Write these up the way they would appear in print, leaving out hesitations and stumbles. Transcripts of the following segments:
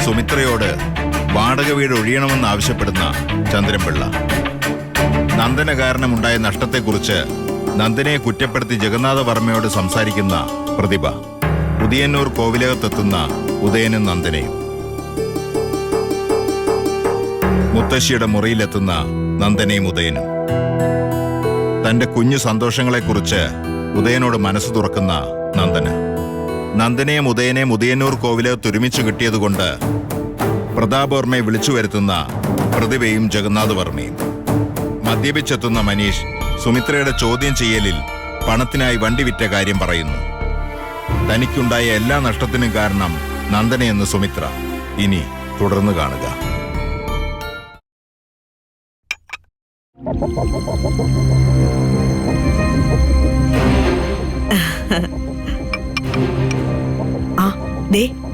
സുമിത്രയോട് വാടക വീട് ഒഴിയണമെന്ന് ആവശ്യപ്പെടുന്ന ചന്ദ്രൻപിള്ള. നന്ദന കാരണമുണ്ടായ നഷ്ടത്തെക്കുറിച്ച് നന്ദനയെ കുറ്റപ്പെടുത്തി ജഗന്നാഥ വർമ്മയോട് സംസാരിക്കുന്ന പ്രതിഭ. ഉദയന്നൂർ കോവിലകത്തെത്തുന്ന ഉദയനും നന്ദനയും. മുത്തശ്ശിയുടെ മുറിയിലെത്തുന്ന നന്ദനയും ഉദയനും. തന്റെ കുഞ്ഞു സന്തോഷങ്ങളെക്കുറിച്ച് ഉദയനോട് മനസ്സ് തുറക്കുന്ന നന്ദന. നന്ദനയും ഉദയനെയും ഉദയന്നൂർ കോവിലകത്ത് ഒരുമിച്ച് കിട്ടിയതുകൊണ്ട് പ്രതാപ് വർമ്മയെ വിളിച്ചു വരുത്തുന്ന പ്രതിഭയും ജഗന്നാഥ് വർമ്മയും. മദ്യപിച്ചെത്തുന്ന മനീഷ് സുമിത്രയുടെ ചോദ്യം ചെയ്യലിൽ പണത്തിനായി വണ്ടി വിറ്റ കാര്യം പറയുന്നു. തനിക്കുണ്ടായ എല്ലാ നഷ്ടത്തിനും കാരണം നന്ദനയെന്ന് സുമിത്ര. ഇനി തുടർന്ന് കാണുക.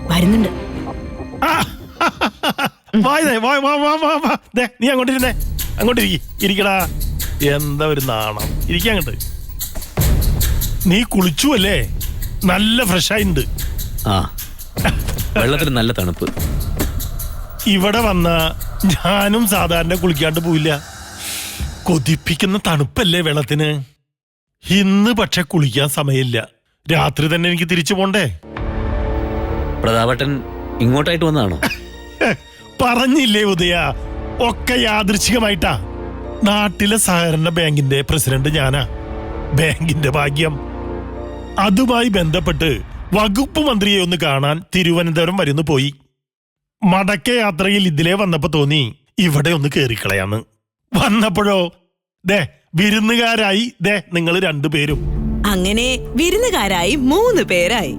വരുന്നുണ്ട്. നീ അങ്ങോട്ടിരുന്നേ, അങ്ങോട്ടിരിക്കടാ. എന്താ ഒരു നാണം, ഇരിക്കങ്ങട്ട്. നീ കുളിച്ചു അല്ലേ? നല്ല ഫ്രഷായിണ്ട്. വെള്ളത്തിന് നല്ല തണുപ്പ്. ഇവിടെ വന്ന ഞാനും സാധാരണ കുളിക്കാണ്ട് പോയില്ല. കൊതിപ്പിക്കുന്ന തണുപ്പല്ലേ വെള്ളത്തിന്. ഇന്ന് പക്ഷെ കുളിക്കാൻ സമയമില്ല. രാത്രി തന്നെ എനിക്ക് തിരിച്ചു പോണ്ടേ. പ്രതാപട്ടൻ ഇങ്ങോട്ടായിട്ട് വന്നതാണോ? പറഞ്ഞില്ലേ ഉദയ, ഒക്കെ യാദൃച്ഛികമായിട്ടാ. നാട്ടിലെ സഹകരണ ബാങ്കിന്റെ പ്രസിഡന്റ് ഞാനാ. ബാങ്കിന്റെ ഭാഗ്യം. അതുമായി ബന്ധപ്പെട്ട് വകുപ്പ് മന്ത്രിയെ ഒന്ന് കാണാൻ തിരുവനന്തപുരം വരുന്നു പോയി. മടക്ക യാത്രയിൽ ഇതിലേ വന്നപ്പോ തോന്നി ഇവിടെ ഒന്ന് കേറിക്കളയാന്ന്. വന്നപ്പോഴോ വിരുന്നുകാരായി നിങ്ങൾ രണ്ടുപേരും. അങ്ങനെ വിരുന്നുകാരായി 3 പേരായി.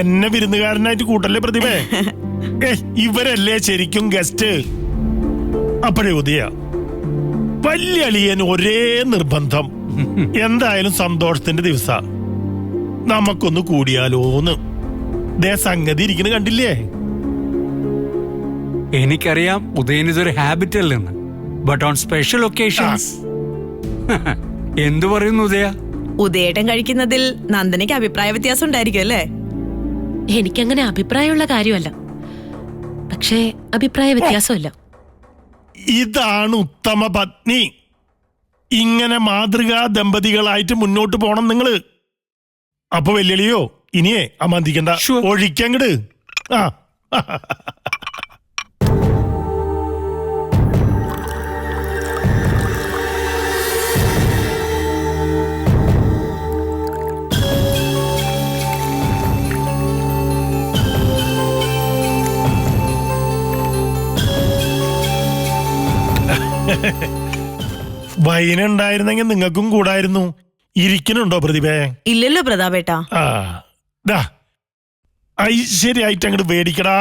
എന്നെ വിരുന്നുകാരനായിട്ട് കൂട്ടല്ലേ പ്രതിഭേ. ഇവരല്ലേ ശരിക്കും ഗസ്റ്റ്. അപ്പോഴേ ഉദയ, വലിയ അളിയൻ ഒരേ നിർബന്ധം. എന്തായാലും സന്തോഷത്തിന്റെ ദിവസ നമുക്കൊന്ന് കൂടിയാലോന്ന്. സംഗതി ഇരിക്കുന്ന കണ്ടില്ലേ? എനിക്കറിയാം ഉദയന് ഇതൊരു ഹാബിറ്റ് അല്ലെന്ന്. ബട്ട് ഓൺ സ്പെഷ്യൽ ഒക്കേഷൻസ് എന്തു പറയുന്നു ഉദയ? ഉദയേട്ടൻ കഴിക്കുന്നതിൽ നന്ദനയ്ക്ക് അഭിപ്രായ വ്യത്യാസം ഉണ്ടായിരിക്കും അല്ലേ? എനിക്കങ്ങനെ അഭിപ്രായമുള്ള കാര്യമല്ല, പക്ഷേ അഭിപ്രായ വ്യത്യാസമല്ല. ഇതാണ് ഉത്തമ പത്നി. ഇങ്ങനെ മാതൃകാ ദമ്പതികളായിട്ട് മുന്നോട്ട് പോണം നിങ്ങള്. അപ്പൊ വെല്ലുവിളിയോ ഇനിയേ അമന്തിക്കണ്ട, ഒഴിക്കങ്ങട്. വൈനുണ്ടായിരുന്നെങ്കിൽ നിങ്ങൾക്കും കൂടായിരുന്നു. ഇരിക്കണുണ്ടോ പ്രതിഭേ? ഇല്ലല്ലോ പ്രതാപേട്ടാ. ഐശ്വര്യായിട്ട് അങ്ങോട്ട് വേടിക്കടാ.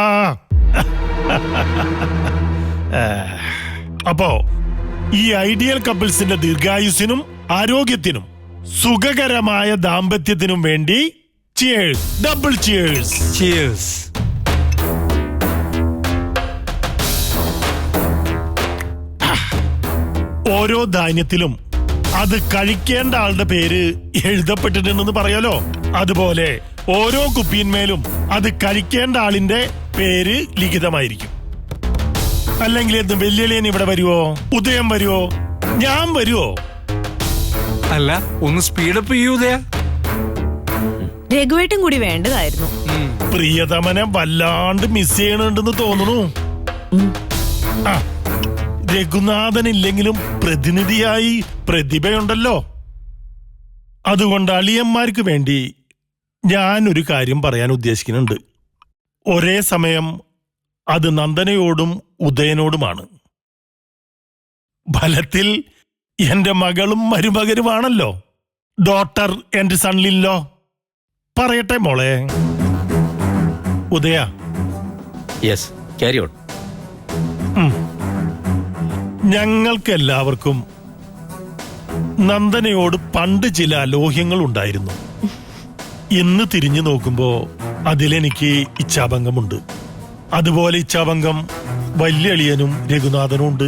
അപ്പോ ഈ ഐഡിയൽ കപ്പിൾസിന്റെ ദീർഘായുസിനും ആരോഗ്യത്തിനും സുഖകരമായ ദാമ്പത്യത്തിനും വേണ്ടി ചിയേഴ്സ്, ഡബിൾ ചിയേഴ്സ്. ചിയേഴ്സ്. ഓരോ ധാന്യത്തിലും അത് കഴിക്കേണ്ട ആളുടെ പേര് എഴുതപ്പെട്ടിട്ടുണ്ടെന്ന് പറയാലോ. അതുപോലെ ഓരോ കുപ്പിന്മേലും അത് കഴിക്കേണ്ട ആളിന്റെ പേര് ലിഖിതമായിരിക്കും. അല്ലെങ്കിൽ എന്ത് വെല്ലുവിളിയൻ ഇവിടെ വരുവോ? ഉദയം വരുവോ? ഞാൻ വരുവോ? അല്ല, ഒന്ന് സ്പീഡപ്പ് ചെയ്യൂ ഉദയ. രഘുവേട്ടും കൂടി വേണ്ടതായിരുന്നു. പ്രിയതമനെ വല്ലാണ്ട് മിസ് ചെയ്യണുണ്ടെന്ന് തോന്നുന്നു. രഘുനാഥൻ ഇല്ലെങ്കിലും പ്രതിനിധിയായി പ്രതിഭയുണ്ടല്ലോ. അതുകൊണ്ട് അളിയന്മാർക്ക് വേണ്ടി ഞാനൊരു കാര്യം പറയാൻ ഉദ്ദേശിക്കുന്നുണ്ട്. ഒരേ സമയം അത് നന്ദനയോടും ഉദയനോടുമാണ്. ഫലത്തിൽ എന്റെ മകളും മരുമകരുമാണല്ലോ. ഡോട്ടർ ആൻഡ് സണ്ണിലോ. പറയട്ടെ മോളെ. ഉദയ. Yes, carry on. ഞങ്ങൾക്കെല്ലാവർക്കും നന്ദനയോട് പണ്ട് ചില അലോഹ്യങ്ങൾ ഉണ്ടായിരുന്നു. ഇന്ന് തിരിഞ്ഞു നോക്കുമ്പോ അതിലെനിക്ക് ഇച്ഛാഭംഗമുണ്ട്. അതുപോലെ ഇച്ഛാഭംഗം വലിയ അളിയനും രഘുനാഥനും ഉണ്ട്.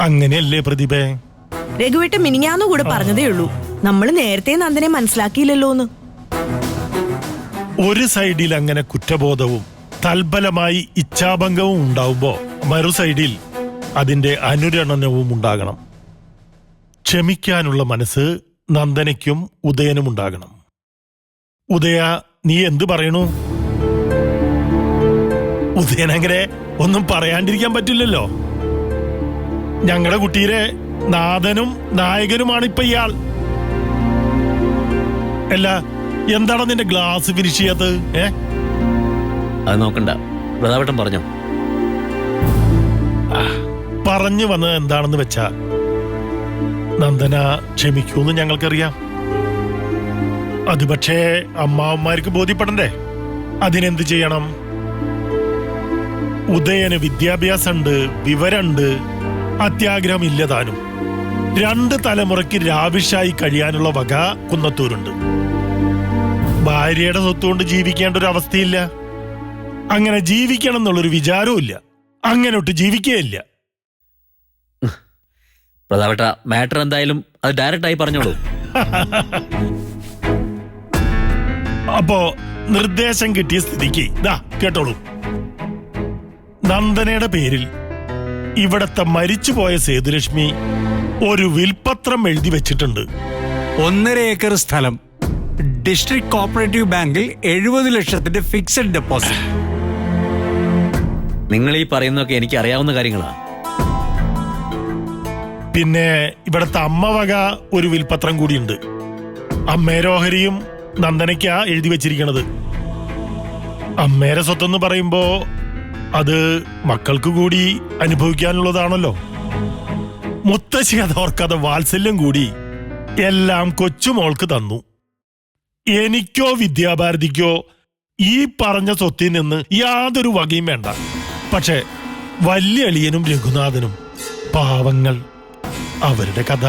അങ്ങനെയല്ലേ പ്രതിഭേ? രഘുവേട്ടൻ മിനിഞ്ഞാന്ന് കൂടെ പറഞ്ഞതേ ഉള്ളൂ, നമ്മൾ നേരത്തെ നന്ദനെ മനസ്സിലാക്കിയില്ലല്ലോന്ന്. ഒരു സൈഡിൽ അങ്ങനെ കുറ്റബോധവും തൽഫലമായി ഇച്ഛാഭംഗവും ഉണ്ടാവുമ്പോ മറു സൈഡിൽ അതിന്റെ അനുരണനവും ഉണ്ടാകണം. ക്ഷമിക്കാനുള്ള മനസ്സ് നന്ദനയ്ക്കും ഉദയനും ഉണ്ടാകണം. ഉദയ, നീ എന്തു പറയണു? ഉദയനങ്ങനെ ഒന്നും പറയാണ്ടിരിക്കാൻ പറ്റില്ലല്ലോ. ഞങ്ങളുടെ കുട്ടിയുടെ നാഥനും നായകനുമാണ് ഇപ്പൊ ഇയാൾ. അല്ല, എന്താണ് നിന്റെ ഗ്ലാസ് ഫിനിഷ് ചെയ്യാത്തത്? അത് നോക്കണ്ട, പ്രതാപേട്ടൻ പറഞ്ഞോ. പറഞ്ഞു വന്നത് എന്താണെന്ന് വെച്ചാ, നന്ദന ക്ഷമിക്കൂന്ന് ഞങ്ങൾക്കറിയാം. അത് പക്ഷേ അമ്മാവന്മാർക്ക് ബോധ്യപ്പെടണ്ടേ? അതിനെന്ത് ചെയ്യണം? ഉദയന് വിദ്യാഭ്യാസമുണ്ട്, വിവരമുണ്ട്, അത്യാഗ്രഹം ഇല്ലതാനും. 2 തലമുറയ്ക്ക് രാവിഷായി കഴിയാനുള്ള വക കുന്നത്തൂരുണ്ട്. ഭാര്യയുടെ സ്വത്തുകൊണ്ട് ജീവിക്കേണ്ട ഒരു അവസ്ഥയില്ല. അങ്ങനെ ജീവിക്കണം എന്നുള്ളൊരു വിചാരവും ഇല്ല. അങ്ങനെ ഒട്ട് ജീവിക്കുകയില്ല. പ്രതാപേട്ട, മാറ്റർ എന്തായാലും അത് ഡയറക്റ്റായി പറഞ്ഞോളൂ. അപ്പോ നിർദ്ദേശം കിട്ടിയ സ്ഥിതിക്ക് ദാ കേട്ടോളൂ. നന്ദനയുടെ പേരിൽ ഇവിടത്തെ മരിച്ചുപോയ സേതുലക്ഷ്മി ഒരു വിൽപത്രം എഴുതി വെച്ചിട്ടുണ്ട്. 1.5 ഏക്കർ സ്ഥലം, ഡിസ്ട്രിക്ട് കോപ്പറേറ്റീവ് ബാങ്കിൽ 70 ലക്ഷത്തിന്റെ ഫിക്സഡ് ഡെപ്പോസിറ്റ്. നിങ്ങൾ ഈ പറയുന്നതൊക്കെ എനിക്ക് അറിയാവുന്ന കാര്യങ്ങളാ. പിന്നെ ഇവിടത്തെ അമ്മ വക ഒരു വിൽപത്രം കൂടിയുണ്ട്. അമ്മേരോഹരിയും നന്ദനയ്ക്കാ എഴുതി വെച്ചിരിക്കണത്. അമ്മേരെ സ്വത്തെന്ന് പറയുമ്പോ അത് മക്കൾക്ക് കൂടി അനുഭവിക്കാനുള്ളതാണല്ലോ. മുത്തശ്ശി അത് ഓർക്കാതെ വാത്സല്യം കൂടി എല്ലാം കൊച്ചുമോൾക്ക് തന്നു. എനിക്കോ വിദ്യാഭാരതിക്കോ ഈ പറഞ്ഞ സ്വത്തിൽ നിന്ന് യാതൊരു വകയും വേണ്ട. പക്ഷെ വലിയ അളിയനും രഘുനാഥനും പാവങ്ങൾ, അവരുടെ കഥ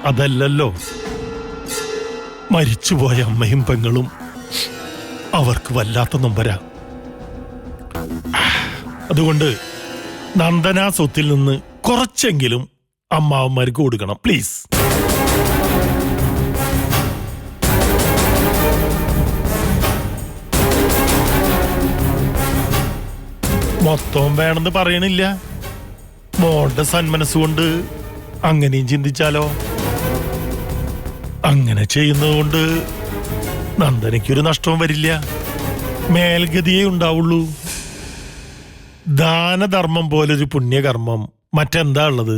അതല്ലല്ലോ. മരിച്ചുപോയ അമ്മയും പെങ്ങളും അവർക്ക് വല്ലാത്ത നൊമ്പരാ. അതുകൊണ്ട് നന്ദന സ്വത്തിൽ നിന്ന് കുറച്ചെങ്കിലും അമ്മാവന്മാർക്ക് കൊടുക്കണം, പ്ലീസ്. മൊത്തം വേണമെന്ന് പറയണില്ല. മോളുടെ സന്മനസ്സുകൊണ്ട് അങ്ങനെയും ചിന്തിച്ചാലോ? അങ്ങനെ ചെയ്യുന്നതുകൊണ്ട് നന്ദനയ്ക്കൊരു നഷ്ടവും വരില്ല, മേൽഗതിയേ ഉണ്ടാവുള്ളൂ. ദാനധർമ്മം പോലൊരു പുണ്യകർമ്മം മറ്റെന്താ ഉള്ളത്?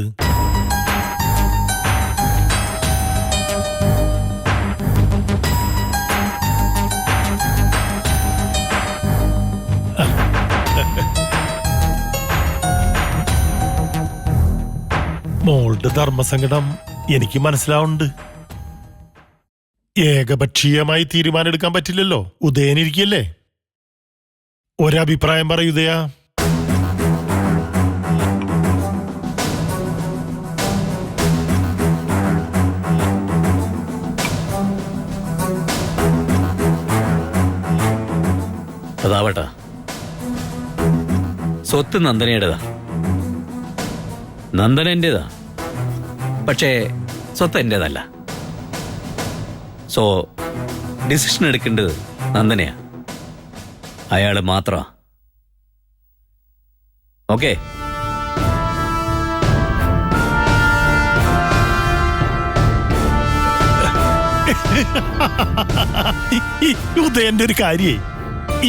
മോളുടെ ധർമ്മസങ്കടം എനിക്ക് മനസ്സിലാവുന്നുണ്ട്. ഏകപക്ഷീയമായി തീരുമാനം എടുക്കാൻ പറ്റില്ലല്ലോ. ഉദയനിരിക്കല്ലേ? ഒരഭിപ്രായം പറയുദയ. പ്രതാപേട്ട, സ്വത്ത് നന്ദനയുടേതാ, നന്ദന എന്റേതാ. പക്ഷേ സ്വത്ത് എന്റേതല്ല. സോ ഡിസിഷൻ എടുക്കേണ്ടത് നന്ദനയാ, അയാള് മാത്ര. ഓക്കെ? ഉദയന്റെ ഒരു കാര്യേ,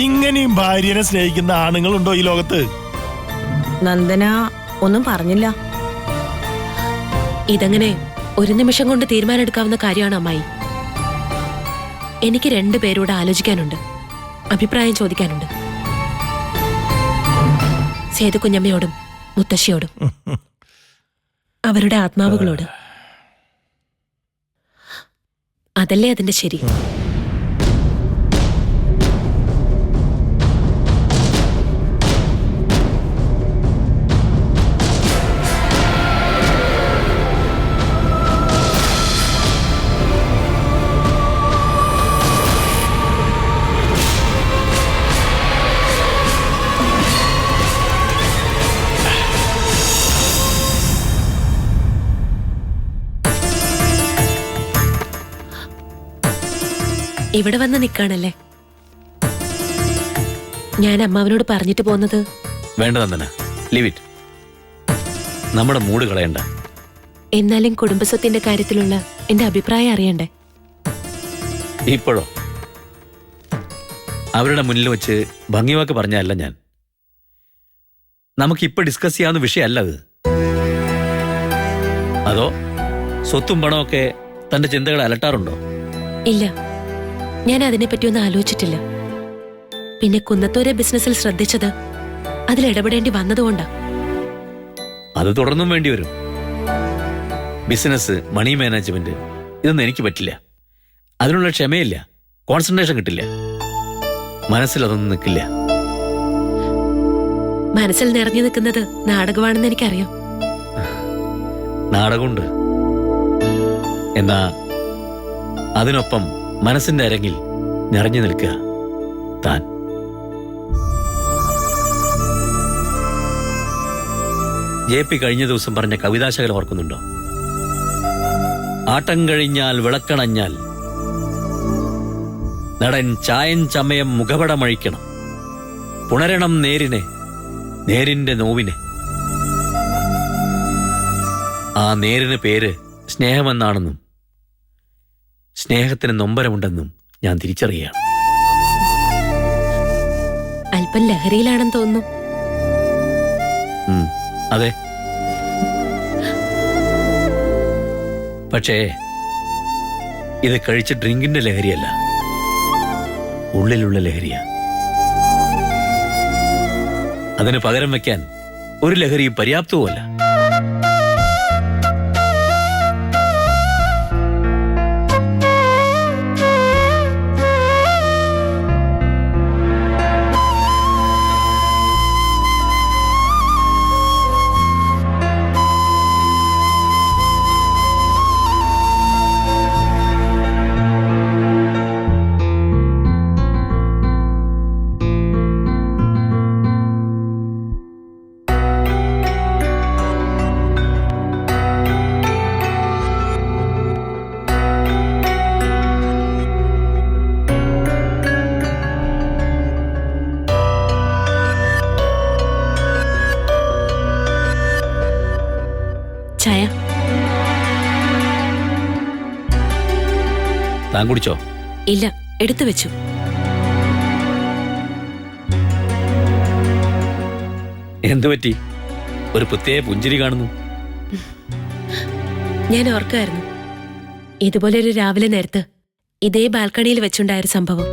ഇങ്ങനെയും ഭാര്യനെ സ്നേഹിക്കുന്ന ആണുങ്ങളുണ്ടോ ഈ ലോകത്ത്? നന്ദന ഒന്നും പറഞ്ഞില്ല. ഇതങ്ങനെ ഒരു നിമിഷം കൊണ്ട് തീരുമാനമെടുക്കാവുന്ന കാര്യമാണ് അമ്മായി. എനിക്ക് 2 പേരോട് ആലോചിക്കാനുണ്ട്, അഭിപ്രായം ചോദിക്കാനുണ്ട്. സേതുകുഞ്ഞമ്മയോടും മുത്തശ്ശിയോടും, അവരുടെ ആത്മാവുകളോട്. അതല്ലേ അതിന്റെ ശരി. ഇവിടെ വന്ന് നിൽക്കാണല്ലേ? ഞാൻ അമ്മാവനോട് പറഞ്ഞിട്ട് പോന്നത് വേണ്ട നന്ദന, ലീവ് ഇറ്റ്. നമ്മുടെ മൂഡ് കളയണ്ട. എന്നാലും കുടുംബസ്വത്തിന്റെ കാര്യത്തിലുള്ള എന്റെ അഭിപ്രായം അറിയണ്ടേ? ഇപ്പോഴോ? അവരുടെ മുന്നിൽ വെച്ച് ഭംഗിവാക്ക് പറഞ്ഞല്ല ഞാൻ. നമുക്കിപ്പോ ഡിസ്കസ് ചെയ്യാവുന്ന വിഷയമല്ല അത്. അതോ സ്വത്തും പണമൊക്കെ തന്റെ ചിന്തകളെ അലട്ടാറുണ്ടോ? ഇല്ല, ഞാൻ അതിനെപ്പറ്റി ഒന്നും ആലോചിച്ചിട്ടില്ല. പിന്നെ കുന്നത്തൂരെ ബിസിനസ്സിൽ ശ്രദ്ധിച്ചത് അതിൽ ഇടപെടേണ്ടി വന്നതുകൊണ്ടാ. അത് തുടർന്നും വേണ്ടി വരും. ബിസിനസ്, മണി മാനേജ്മെന്റ്, ഇതൊന്നും എനിക്ക് പറ്റില്ല. അതിനുള്ള ക്ഷമയില്ല, കോൺസെൻട്രേഷൻ കിട്ടില്ല, മനസ്സിൽ അതൊന്നും നിൽക്കില്ല. മനസ്സിൽ നിറഞ്ഞു നിൽക്കുന്നത് നാടകമാണെന്ന് എനിക്കറിയാം. നാടകമുണ്ട്. എന്നാ അതിനൊപ്പം മനസ്സിന്റെ അരങ്ങിൽ നിറഞ്ഞു നിൽക്കുക താൻ. JP കഴിഞ്ഞ ദിവസം പറഞ്ഞ കവിതാശകലം ഓർക്കുന്നുണ്ടോ? ആട്ടം കഴിഞ്ഞാൽ വിളക്കണഞ്ഞാൽ നടൻ ചായൻ ചമയം മുഖപടമഴിക്കണം, പുണരണം നേരിനെ, നേരിന്റെ നോവിനെ. ആ നേരിന് പേര് സ്നേഹമെന്നാണെന്നും സ്നേഹത്തിന് നൊമ്പരമുണ്ടെന്നും ഞാൻ തിരിച്ചറിയുകയാണ്. അല്പം ലഹരിയിലാണെന്ന് തോന്നുന്നു. അതെ, പക്ഷേ ഇത് കഴിച്ച ഡ്രിങ്കിന്റെ ലഹരിയല്ല, ഉള്ളിലുള്ള ലഹരിയാ. അതിന് പകരം വെക്കാൻ ഒരു ലഹരിയും പര്യാപ്തവുമല്ല. ചായ താൻ കുടിച്ചോ? ഇല്ല, എടുത്തു വെച്ചു. എന്തു പറ്റി? ഒരു പ്രത്യേക പുഞ്ചിരി കാണുന്നു. ഞാൻ ഓർക്കായിരുന്നു, ഇതുപോലെ ഒരു രാവിലെ നേരത്ത് ഇതേ ബാൽക്കണിയിൽ വെച്ചുണ്ടായൊരു സംഭവം.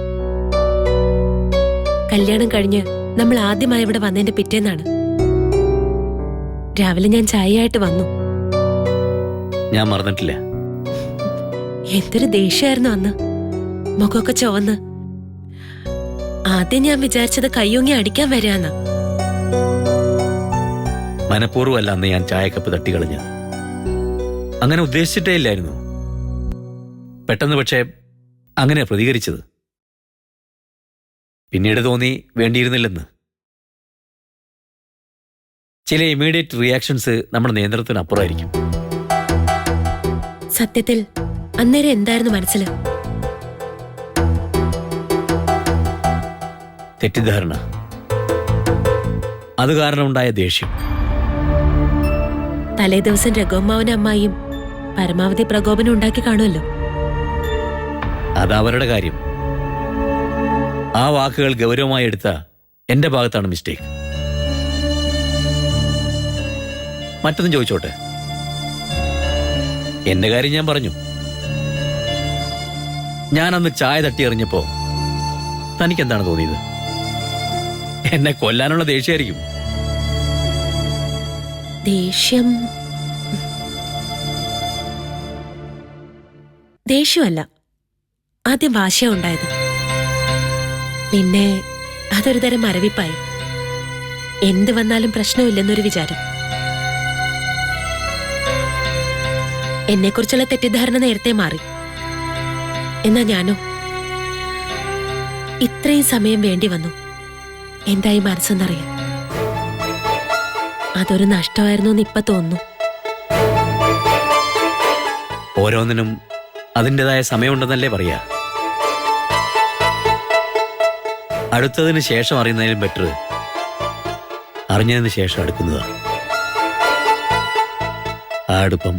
കല്യാണം കഴിഞ്ഞ് നമ്മൾ ആദ്യമായി ഇവിടെ വന്നതിന്റെ പിറ്റേന്നാണ്. രാവിലെ ഞാൻ ചായയായിട്ട് വന്നു. ഞാൻ മറന്നിട്ടില്ല. എന്തൊരു ദേഷ്യമായിരുന്നു അന്ന്, മുഖമൊക്കെ ചുവന്ന്. ആദ്യം ഞാൻ വിചാരിച്ചത് കയ്യൊങ്ങി അടിക്കാൻ വരാന്ന. മനഃപൂർവ്വമല്ല അന്ന് ഞാൻ ചായക്കപ്പ് തട്ടിക്കളഞ്ഞ്. അങ്ങനെ ഉദ്ദേശിച്ചിട്ടേ ഇല്ലായിരുന്നു. പെട്ടെന്ന് പക്ഷേ അങ്ങനെ പ്രതികരിച്ചത്. പിന്നീട് തോന്നി വേണ്ടിയിരുന്നില്ലെന്ന്. ചില ഇമ്മീഡിയറ്റ് റിയാക്ഷൻസ് നമ്മുടെ നിയന്ത്രണത്തിന് അപ്പുറമായിരിക്കും. സത്യത്തിൽ അന്നേരം എന്തായിരുന്നു മനസ്സിൽ? തെറ്റിദ്ധാരണ. അത് കാരണം ഉണ്ടായ ദേഷ്യം. തലേ ദിവസം രഘുമാവനും അമ്മായിയും പരമാവധി പ്രകോപനം ഉണ്ടാക്കി കാണുമല്ലോ. അതവരുടെ കാര്യം. ആ വാക്കുകൾ ഗൗരവമായി എടുത്ത എന്റെ ഭാഗത്താണ് മിസ്റ്റേക്ക്. മറ്റൊന്നും ചോദിച്ചോട്ടെ? എന്റെ കാര്യം ഞാൻ പറഞ്ഞു. ഞാൻ അന്ന് ചായ തട്ടിയെറിഞ്ഞപ്പോ തനിക്ക് എന്താണ് തോന്നിയത്? എന്നെ കൊല്ലാനുള്ള ദേഷ്യമായിരിക്കും. ദേഷ്യം? ദേഷ്യമല്ല, ആദ്യം വാശിയ ഉണ്ടായത്. പിന്നെ അതൊരു തരം മരവിപ്പായി. എന്ത് വന്നാലും പ്രശ്നമില്ലെന്നൊരു വിചാരം. എന്നെക്കുറിച്ചുള്ള തെറ്റിദ്ധാരണ നേരത്തെ മാറി. എന്നാ ഞാനോ? ഇത്രയും സമയം വേണ്ടി വന്നു എന്തായി മനസ്സെന്നറിയാൻ. അതൊരു നഷ്ടമായിരുന്നു എന്ന് ഇപ്പൊ തോന്നുന്നു. ഓരോന്നിനും അതിൻ്റെതായ സമയമുണ്ടെന്നല്ലേ പറയാ. അടുത്തതിന് ശേഷം അറിയുന്നതിലും ബെറ്റർ അറിഞ്ഞതിന് ശേഷം അടുക്കുന്നതാ. ആ അടുപ്പം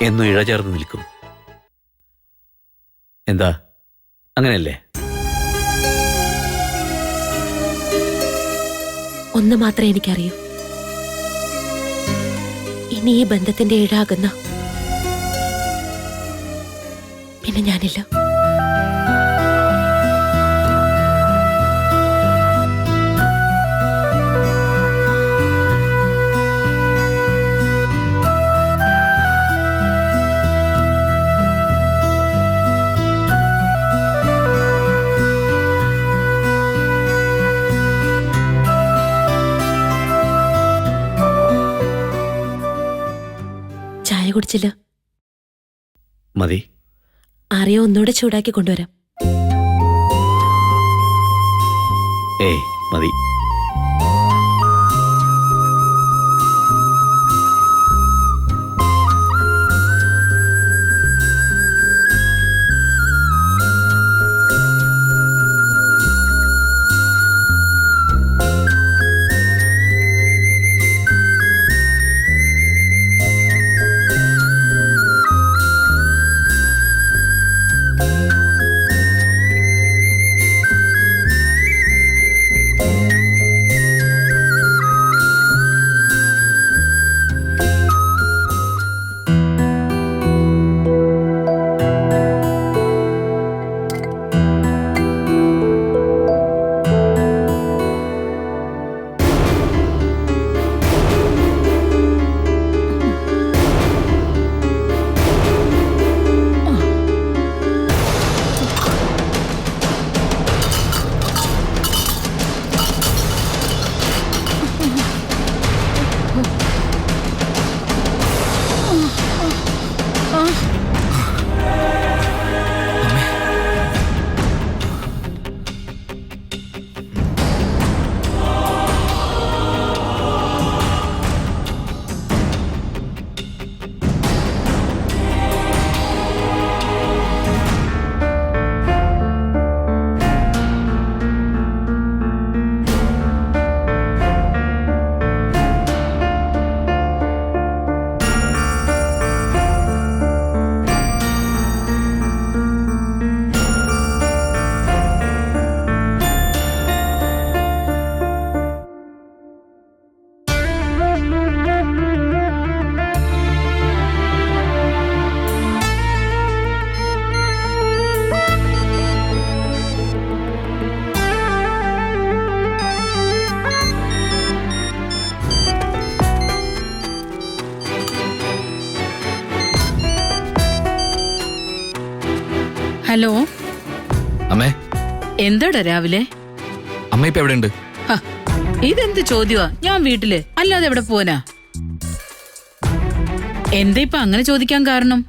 എന്നും ഇഴചേർന്ന് നിൽക്കും. എന്താ അങ്ങനെയല്ലേ? ഒന്ന് മാത്രമേ എനിക്കറിയൂ. ഇനി ഈ ബന്ധത്തിന്റെ ഇഴാകുന്ന പിന്നെ ഞാനില്ല. ചായ കുടിച്ചില്ല? മതി. അറിയോ ഒന്നുകൂടെ ചൂടാക്കി കൊണ്ടുവരാം. ഏയ് മതി. ഹലോ അമ്മേ, എന്താടാ രാവിലെ? അമ്മ ഇപ്പൊ എവിടെയുണ്ട്? ഹ, ഇതെന്ത് ചോദ്യമാ? ഞാൻ വീട്ടില്, അല്ലാതെ എവിടെ പോനാ? എന്താ ഇപ്പൊ അങ്ങനെ ചോദിക്കാൻ കാരണം?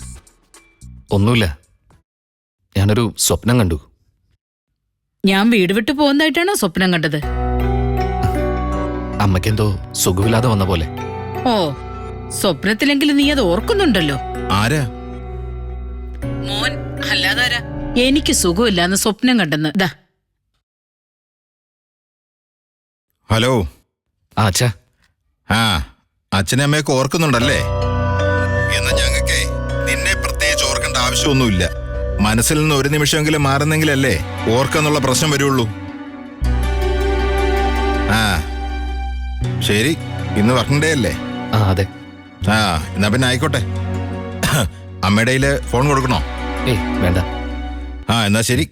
ഒന്നുമില്ല, ഞാനൊരു സ്വപ്നം കണ്ടു. ഞാൻ വീട് വിട്ടു പോകുന്നതായിട്ടാണോ സ്വപ്നം കണ്ടത്? അമ്മയ്ക്കെന്തോ സുഖമില്ലാതെ വന്ന പോലെ. ഓ, സ്വപ്നത്തിലെങ്കിലും നീ അത് ഓർക്കുന്നുണ്ടല്ലോ. ആരാ? മോൻ അല്ലാതാരാ? എനിക്ക് സുഖമില്ലാന്ന് സ്വപ്നം കണ്ടെന്ന്. ദാ ഹലോ. അച്ഛാ. ആ, അച്ഛനെ അമ്മയൊക്കെ ഓർക്കുന്നുണ്ടല്ലേ? എന്നാ ഞങ്ങൾക്കേ നിന്നെ പ്രത്യേകിച്ച് ഓർക്കേണ്ട ആവശ്യമൊന്നുമില്ല. മനസ്സിൽ നിന്ന് ഒരു നിമിഷമെങ്കിലും മാറുന്നെങ്കിലല്ലേ ഓർക്കെന്നുള്ള പ്രശ്നം വരുള്ളൂ. ആ ശരി, ഇന്ന് വർക്കിംഗ് ഡേ അല്ലേ? അതെ. ആ, എന്നാ പിന്നെ ആയിക്കോട്ടെ. അമ്മയുടെ കയ്യില് ഫോൺ കൊടുക്കണോ? ഏയ് വേണ്ട. ആ, എന്നാ ശരി.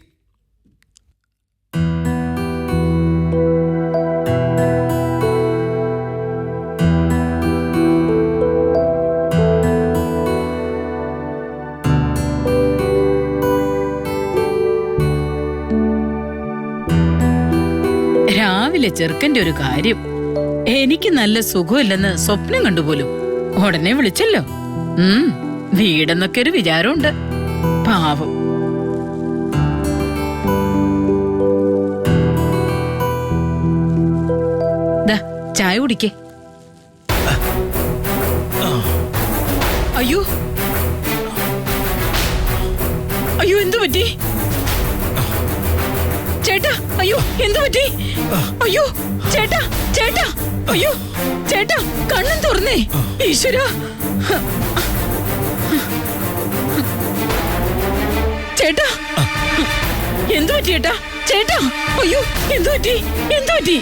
രാവിലെ ചെറുക്കന്റെ ഒരു കാര്യം. എനിക്ക് നല്ല സുഖമില്ലെന്ന് സ്വപ്നം കണ്ടുപോലും ഉടനെ വിളിച്ചല്ലോ. വീടെന്നൊക്കെ ഒരു വിചാരമുണ്ട്. പാവം. ദാ ചായ കുടിക്കേ. അയ്യോ അയ്യോ, എന്തു പറ്റി ചേട്ടാ? അയ്യോ എന്തു പറ്റി? അയ്യോ ചേട്ടാ ചേട്ടാ, അയ്യോ ചേട്ടാ, കണ്ണും തുറന്നേ. ഈശ്വര, ചേട്ടാ എന്തു പറ്റി ചേട്ടാ? ചേട്ടാ അയ്യോ എന്തു പറ്റി? എന്തു പറ്റി?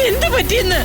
എന്തു പറ്റിയെന്ന്